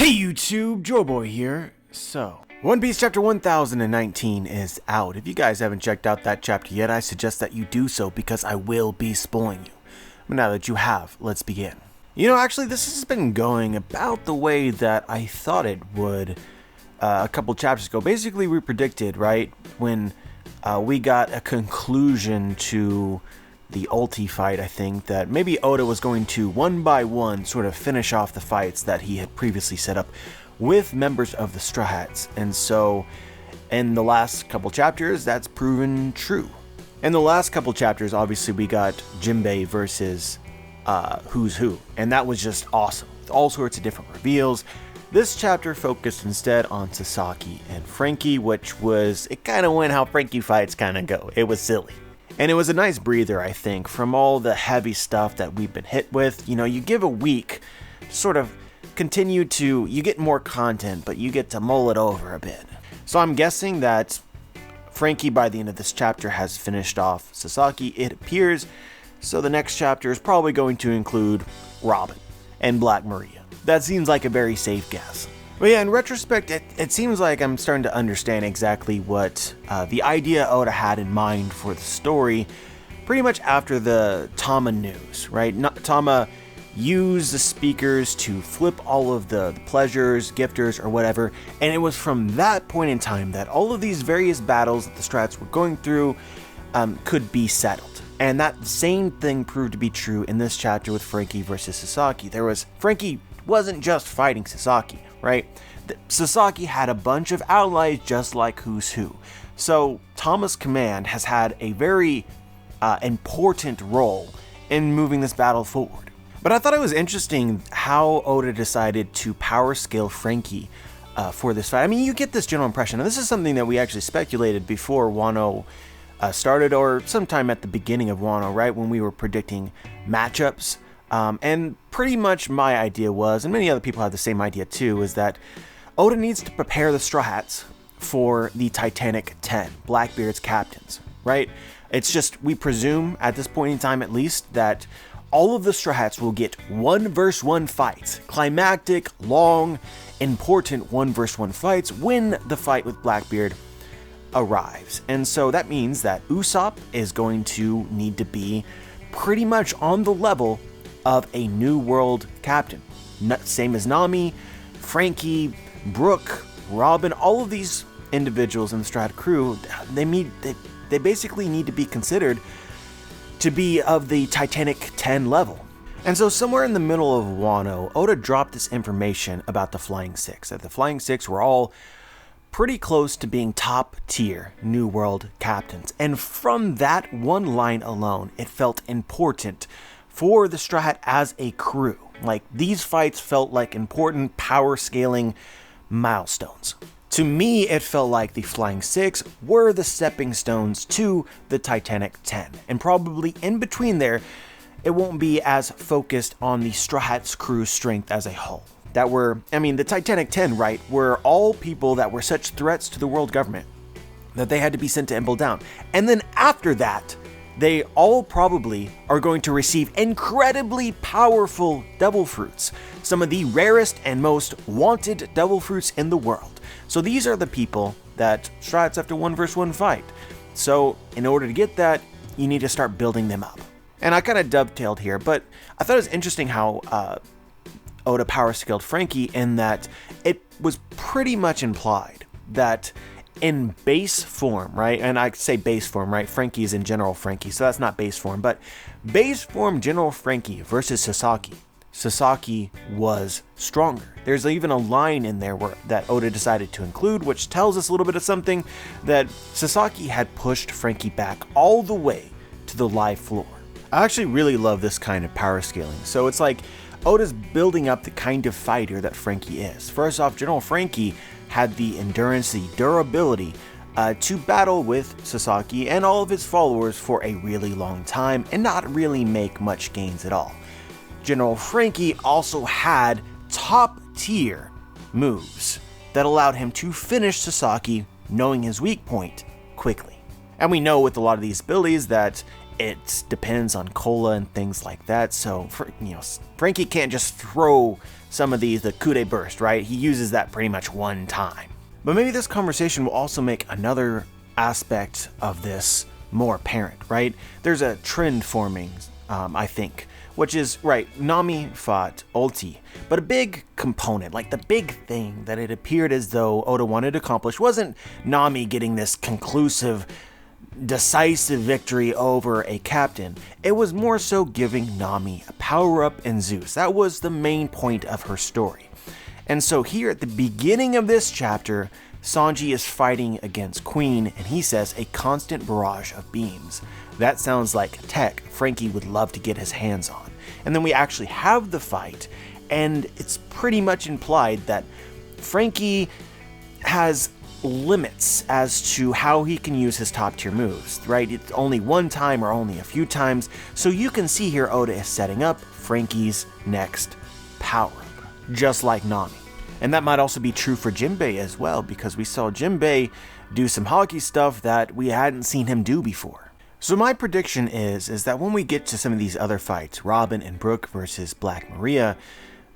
Hey YouTube, Joeboy here. So, One Piece chapter 1019 is out. If you guys haven't checked out that chapter yet, I suggest that you do so because I will be spoiling you. But now that you have, let's begin. You know, actually this has been going about the way that I thought it would a couple chapters ago. Basically we predicted, right, when we got a conclusion to the ulti fight, I think, that maybe Oda was going to one by one sort of finish off the fights that he had previously set up with members of the Straw Hats. And so in the last couple chapters, that's proven true. In the last couple chapters, obviously we got Jinbei versus Who's Who, and that was just awesome. With all sorts of different reveals. This chapter focused instead on Sasaki and Frankie, which was, it kind of went how Frankie fights kind of go. It was silly. And it was a nice breather, I think, from all the heavy stuff that we've been hit with. You know, you give a week, sort of continue to, you get more content, but you get to mull it over a bit. So I'm guessing that Frankie, by the end of this chapter, has finished off Sasaki, it appears. So the next chapter is probably going to include Robin and Black Maria. That seems like a very safe guess. But yeah, in retrospect, it seems like I'm starting to understand exactly what the idea Oda had in mind for the story pretty much after the Tama news, right? Tama used the speakers to flip all of the pleasures, gifters, or whatever, and it was from that point in time that all of these various battles that the Strats were going through could be settled. And that same thing proved to be true in this chapter with Frankie versus Sasaki. Frankie wasn't just fighting Sasaki, right? Sasaki had a bunch of allies just like Who's Who. So Tama's command has had a very important role in moving this battle forward. But I thought it was interesting how Oda decided to power scale Frankie for this fight. I mean, you get this general impression, and this is something that we actually speculated before Wano started, or sometime at the beginning of Wano, right, when we were predicting matchups. And pretty much my idea was, and many other people have the same idea too, is that Oda needs to prepare the Straw Hats for the Titanic 10, Blackbeard's captains, right? It's just, we presume at this point in time at least, that all of the Straw Hats will get 1v1 fights, climactic, long, important 1v1 fights when the fight with Blackbeard arrives. And so that means that Usopp is going to need to be pretty much on the level of a New World captain. Same as Nami, Frankie, Brook, Robin, all of these individuals in the Strat crew, they basically need to be considered to be of the Titanic 10 level. And so somewhere in the middle of Wano, Oda dropped this information about the Flying Six, that the Flying Six were all pretty close to being top tier New World captains. And from that one line alone, it felt important for the Straw Hat as a crew. Like, these fights felt like important power scaling milestones. To me, it felt like the Flying Six were the stepping stones to the Titanic 10. And probably in between there, it won't be as focused on the Straw Hat's crew strength as a whole. The Titanic 10, right, were all people that were such threats to the world government that they had to be sent to Impel Down. And then after that, they all probably are going to receive incredibly powerful devil fruits, some of the rarest and most wanted devil fruits in the world. So these are the people that Strats have to 1v1 fight. So in order to get that, you need to start building them up. And I kind of dovetailed here, but I thought it was interesting how Oda power scaled Frankie, in that it was pretty much implied that in base form, right? And I say base form, right? Frankie is in General Frankie, so that's not base form. But base form General Frankie versus Sasaki. Sasaki was stronger. There's even a line in there that Oda decided to include, which tells us a little bit of something, that Sasaki had pushed Frankie back all the way to the live floor. I actually really love this kind of power scaling. So it's like Oda's building up the kind of fighter that Frankie is. First off, General Frankie had the endurance, the durability to battle with Sasaki and all of his followers for a really long time and not really make much gains at all. General Frankie also had top tier moves that allowed him to finish Sasaki, knowing his weak point, quickly. And we know with a lot of these abilities that it depends on cola and things like that, so Frankie can't just throw some of the Kude burst, right? He uses that pretty much one time. But maybe this conversation will also make another aspect of this more apparent, right? There's a trend forming, I think, which is, right, Nami fought Ulti, but a big component, like the big thing that it appeared as though Oda wanted to accomplish wasn't Nami getting this conclusive, decisive victory over a captain. It was more so giving Nami a power-up in Zeus. That was the main point of her story. And so here at the beginning of this chapter, Sanji is fighting against Queen, and he says a constant barrage of beams. That sounds like tech Frankie would love to get his hands on. And then we actually have the fight, and it's pretty much implied that Frankie has limits as to how he can use his top tier moves, right? It's only one time or only a few times. So you can see here Oda is setting up Frankie's next power-up, just like Nami. And that might also be true for Jinbei as well, because we saw Jinbei do some hockey stuff that we hadn't seen him do before. So my prediction is that when we get to some of these other fights, Robin and Brook versus Black Maria,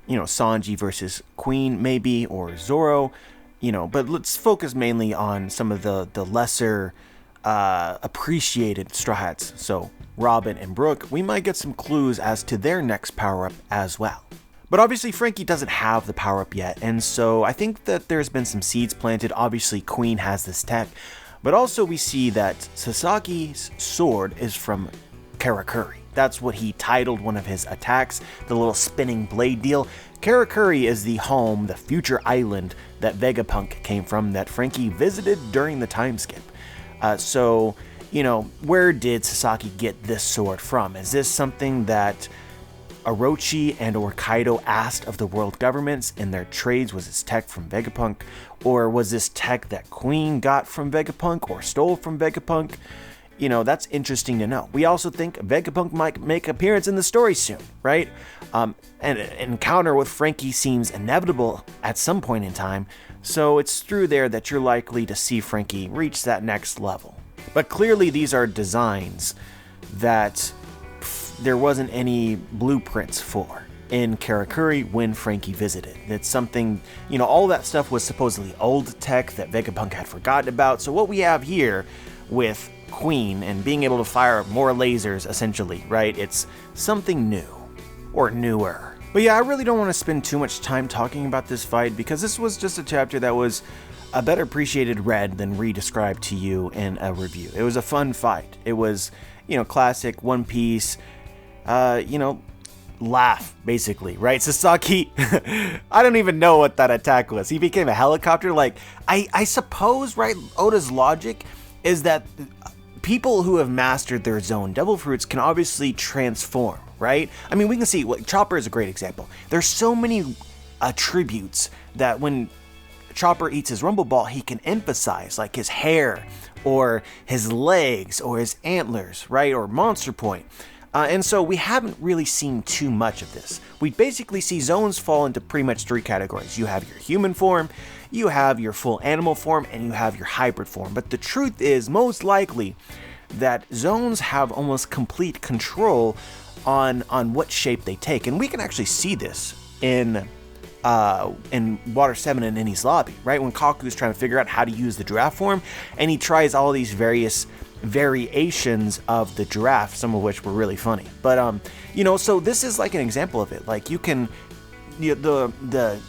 Sanji versus Queen maybe, or Zoro, but let's focus mainly on some of the lesser appreciated Straw Hats. So Robin and Brook, we might get some clues as to their next power-up as well. But obviously Frankie doesn't have the power-up yet, and so I think that there's been some seeds planted. Obviously Queen has this tech, but also we see that Sasaki's sword is from Karakuri. That's what he titled one of his attacks, the little spinning blade deal. Karakuri is the home, the future island that Vegapunk came from, that Frankie visited during the time skip. So, where did Sasaki get this sword from? Is this something that Orochi and or Kaido asked of the world governments in their trades? Was this tech from Vegapunk? Or was this tech that Queen got from Vegapunk or stole from Vegapunk? That's interesting to know. We also think Vegapunk might make an appearance in the story soon, right? And an encounter with Frankie seems inevitable at some point in time, so it's through there that you're likely to see Frankie reach that next level. But clearly these are designs that there wasn't any blueprints for in Karakuri when Frankie visited. It's something, all that stuff was supposedly old tech that Vegapunk had forgotten about. So what we have here with Queen and being able to fire more lasers, essentially, right? It's something new, or newer. But yeah, I really don't want to spend too much time talking about this fight, because this was just a chapter that was a better appreciated read than re-described to you in a review. It was a fun fight. It was, classic One Piece, laugh, basically, right? Sasaki, I don't even know what that attack was. He became a helicopter. Like, I suppose, right, Oda's logic is that people who have mastered their zone devil fruits can obviously transform, right? I mean, we can see, Chopper is a great example. There's so many attributes that when Chopper eats his Rumble Ball, he can emphasize, like his hair, or his legs, or his antlers, right? Or Monster Point. And so we haven't really seen too much of this. We basically see zones fall into pretty much three categories. You have your human form, you have your full animal form, and you have your hybrid form. But the truth is, most likely, that zones have almost complete control on what shape they take. And we can actually see this in Water 7 and Eni's Lobby, right? When Kaku's trying to figure out how to use the giraffe form, and he tries all these various variations of the giraffe, some of which were really funny. But so this is like an example of it. Like, you can, the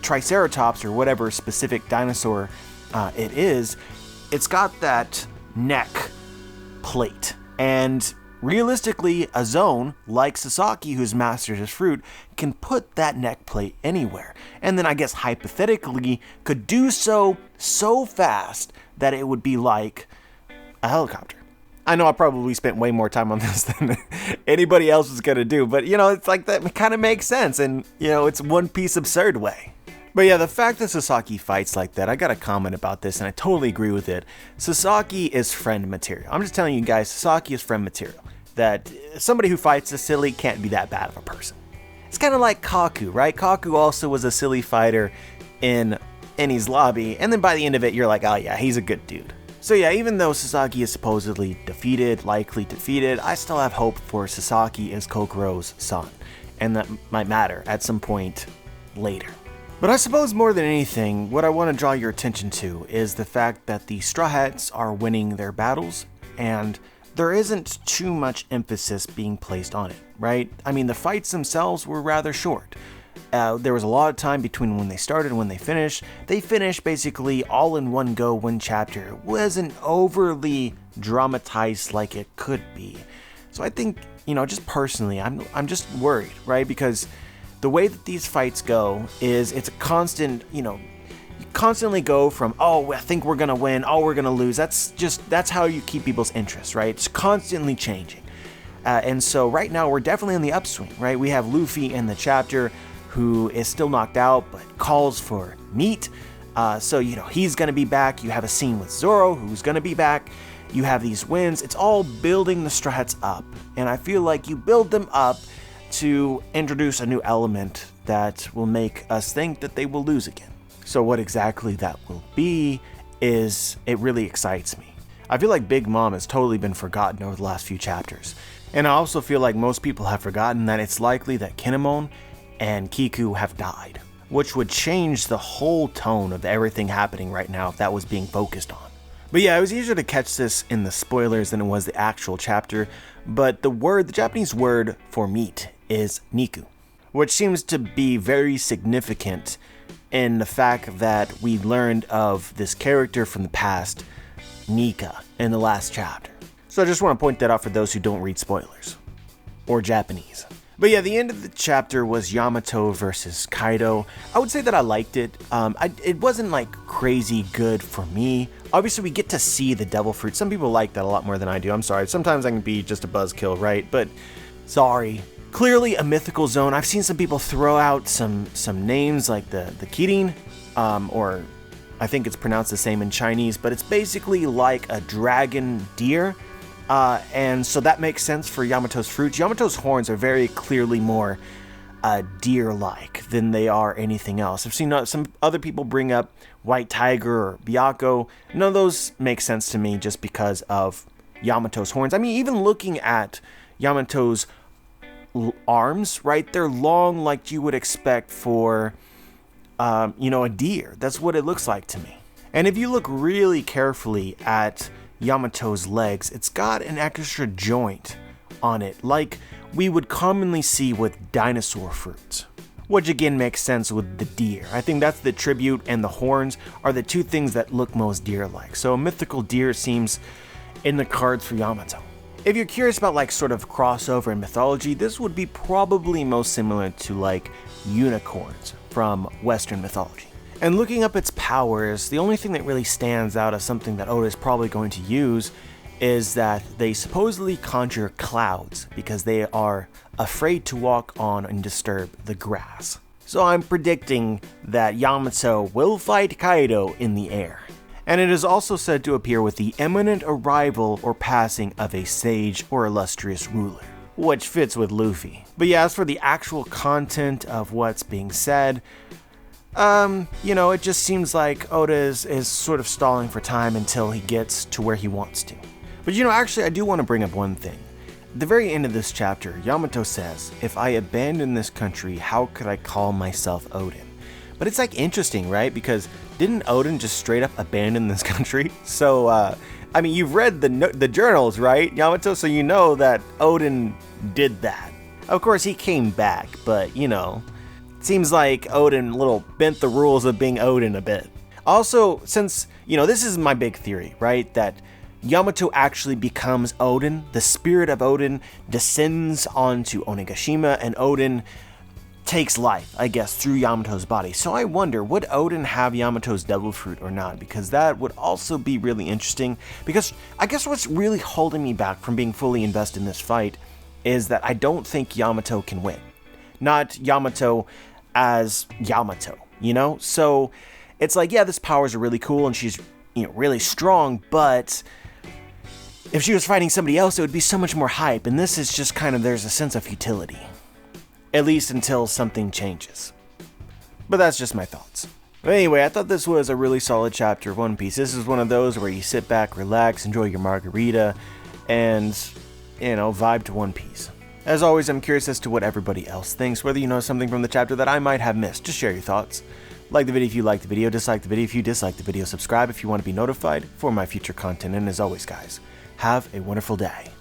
Triceratops, or whatever specific dinosaur it is, it's got that neck plate, and realistically a zone like Sasaki, who's mastered his fruit, can put that neck plate anywhere, and then I guess hypothetically could do so fast that it would be like a helicopter. I know I probably spent way more time on this than anybody else was gonna do, but it's like that kind of makes sense, and it's One Piece absurd way. But yeah, the fact that Sasaki fights like that, I got a comment about this, and I totally agree with it. Sasaki is friend material. I'm just telling you guys, Sasaki is friend material. That somebody who fights this silly can't be that bad of a person. It's kind of like Kaku, right? Kaku also was a silly fighter in Eni's Lobby, and then by the end of it, you're like, oh yeah, he's a good dude. So yeah, even though Sasaki is supposedly likely defeated, I still have hope for Sasaki as Kokuro's son. And that might matter at some point later. But I suppose more than anything, what I want to draw your attention to is the fact that the Straw Hats are winning their battles, and there isn't too much emphasis being placed on it, right? I mean, the fights themselves were rather short. There was a lot of time between when they started and when they finished. They finished basically all in one go, one chapter. It wasn't overly dramatized like it could be. So I think, just personally, I'm just worried, right? Because the way that these fights go is it's a constant, you constantly go from, oh, I think we're going to win, oh, we're going to lose. That's how you keep people's interest, right? It's constantly changing. And so right now we're definitely on the upswing, right? We have Luffy in the chapter who is still knocked out but calls for meat. So he's going to be back. You have a scene with Zoro who's going to be back. You have these wins. It's all building the Straw Hats up. And I feel like you build them up to introduce a new element that will make us think that they will lose again. So what exactly that will be it really excites me. I feel like Big Mom has totally been forgotten over the last few chapters. And I also feel like most people have forgotten that it's likely that Kinemon and Kiku have died, which would change the whole tone of everything happening right now if that was being focused on. But yeah, it was easier to catch this in the spoilers than it was the actual chapter, but the Japanese word for meat is Niku, which seems to be very significant in the fact that we learned of this character from the past, Nika, in the last chapter. So I just want to point that out for those who don't read spoilers, or Japanese. But yeah, the end of the chapter was Yamato versus Kaido. I would say that I liked it. It wasn't like crazy good for me. Obviously, we get to see the devil fruit. Some people like that a lot more than I do. I'm sorry. Sometimes I can be just a buzzkill, right? But sorry. Clearly a mythical zone. I've seen some people throw out some names like the Kirin, or I think it's pronounced the same in Chinese, but it's basically like a dragon deer. And so that makes sense for Yamato's fruits. Yamato's horns are very clearly more deer-like than they are anything else. I've seen some other people bring up White Tiger or Byakko. None of those make sense to me just because of Yamato's horns. I mean, even looking at Yamato's arms, right? They're long like you would expect for, a deer. That's what it looks like to me. And if you look really carefully at Yamato's legs, it's got an extra joint on it, like we would commonly see with dinosaur fruits, which again makes sense with the deer. I think that's the tribute, and the horns are the two things that look most deer-like. So a mythical deer seems in the cards for Yamato. If you're curious about like sort of crossover in mythology, this would be probably most similar to like unicorns from Western mythology. And looking up its powers, the only thing that really stands out as something that Oda is probably going to use is that they supposedly conjure clouds because they are afraid to walk on and disturb the grass. So I'm predicting that Yamato will fight Kaido in the air. And it is also said to appear with the imminent arrival or passing of a sage or illustrious ruler, which fits with Luffy. But yeah, as for the actual content of what's being said, it just seems like Oda is sort of stalling for time until he gets to where he wants to. But actually I do want to bring up one thing. At the very end of this chapter, Yamato says, "If I abandon this country, how could I call myself Odin?" But it's like interesting, right? Because didn't Odin just straight up abandon this country? So, you've read the journals, right, Yamato? So you know that Odin did that. Of course, he came back, but, seems like Odin bent the rules of being Odin a bit. Also, since, this is my big theory, right? That Yamato actually becomes Odin. The spirit of Odin descends onto Onigashima, and Odin takes life, I guess, through Yamato's body. So I wonder, would Odin have Yamato's devil fruit or not? Because that would also be really interesting. Because I guess what's really holding me back from being fully invested in this fight is that I don't think Yamato can win. Not Yamato as Yamato, So it's like, yeah, this powers are really cool and she's, really strong, but if she was fighting somebody else, it would be so much more hype. And this is just there's a sense of futility. At least until something changes. But that's just my thoughts. But anyway, I thought this was a really solid chapter of One Piece. This is one of those where you sit back, relax, enjoy your margarita, and, vibe to One Piece. As always, I'm curious as to what everybody else thinks, whether you know something from the chapter that I might have missed. Just share your thoughts. Like the video if you liked the video, dislike the video if you disliked the video, subscribe if you want to be notified for my future content, and as always guys, have a wonderful day.